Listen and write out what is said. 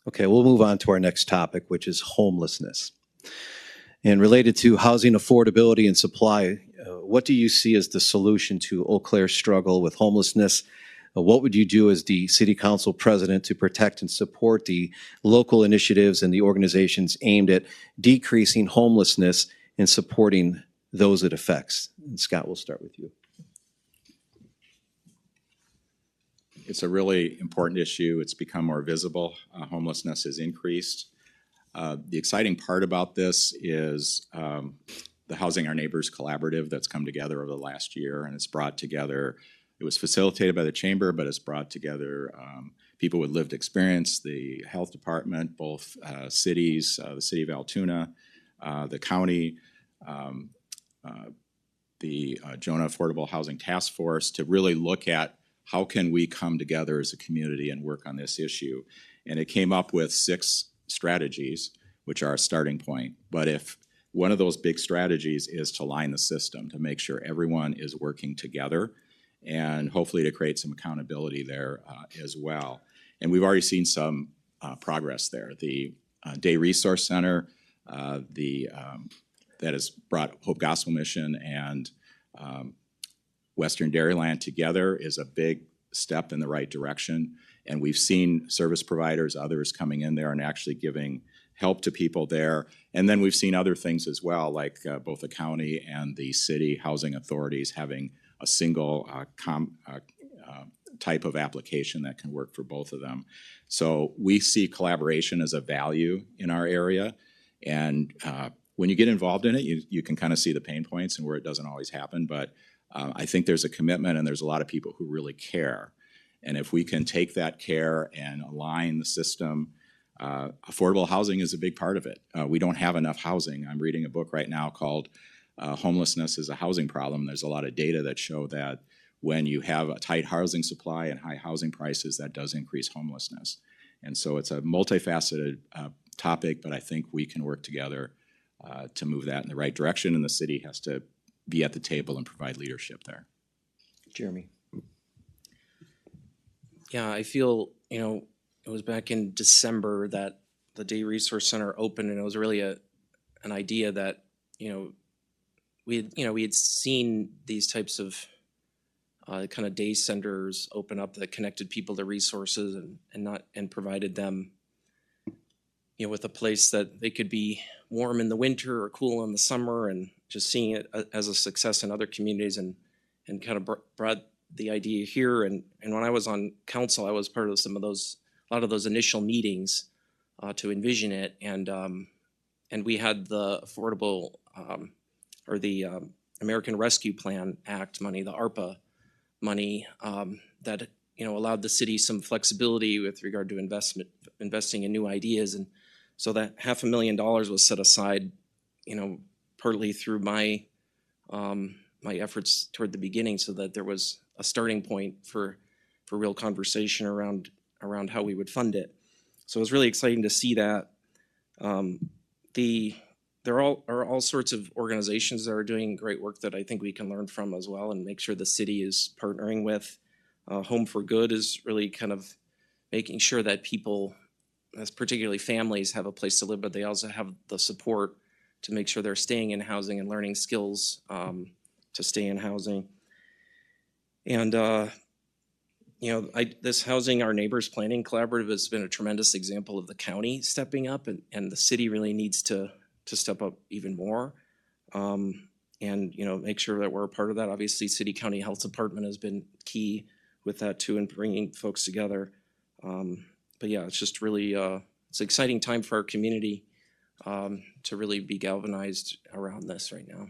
Okay, we'll move on to our next topic, which is homelessness. And related to housing affordability and supply, what do you see as the solution to Eau Claire's struggle with homelessness? What would you do as the City Council President to protect and support the local initiatives and the organizations aimed at decreasing homelessness and supporting those it affects? And Scott, we'll start with you. It's a really important issue. It's become more visible. Homelessness has increased. The exciting part about this is the Housing Our Neighbors Collaborative that's come together over the last year, and it's brought together, it was facilitated by the Chamber, but it's brought together people with lived experience, the Health Department, both cities, the City of Altoona, the county, the Jonah Affordable Housing Task Force, to really look at how can we come together as a community and work on this issue. And it came up with 6 strategies, which are a starting point. But if one of those big strategies is to line the system, to make sure everyone is working together, and hopefully to create some accountability there as well. And we've already seen some progress there. The Day Resource Center that has brought Hope Gospel Mission and Western Dairyland together is a big step in the right direction. And we've seen service providers, others coming in there and actually giving help to people there. And then we've seen other things as well, like both the county and the city housing authorities having a single type of application that can work for both of them. So we see collaboration as a value in our area. And when you get involved in it, you can kind of see the pain points and where it doesn't always happen. But I think there's a commitment and there's a lot of people who really care. And if we can take that care and align the system, affordable housing is a big part of it. We don't have enough housing. I'm reading a book right now called Homelessness is a Housing Problem. There's a lot of data that show that when you have a tight housing supply and high housing prices, that does increase homelessness. And so it's a multifaceted topic, but I think we can work together to move that in the right direction, and the city has to be at the table and provide leadership there. Jeremy. Yeah, I feel, it was back in December that the Day Resource Center opened, and it was really an idea that, we had seen these types of kind of day centers open up that connected people to resources and provided them, with a place that they could be warm in the winter or cool in the summer, and just seeing it as a success in other communities, and kind of brought the idea here. And when I was on council, I was part of a lot of those initial meetings to envision it. And we had the affordable or the American Rescue Plan Act money, the ARPA money, that allowed the city some flexibility with regard to investing in new ideas. And so that $500,000 was set aside, partly through my efforts toward the beginning, so that there was a starting point for real conversation around how we would fund it. So it was really exciting to see that. There are all sorts of organizations that are doing great work that I think we can learn from as well, and make sure the city is partnering with. Home for Good is really kind of making sure that people, as particularly families, have a place to live, but they also have the support to make sure they're staying in housing and learning skills to stay in housing. And this Housing Our Neighbors Planning Collaborative has been a tremendous example of the county stepping up, and the city really needs to step up even more, and make sure that we're a part of that. Obviously, City County Health Department has been key with that too, and bringing folks together. But yeah, it's just really it's an exciting time for our community to really be galvanized around this right now.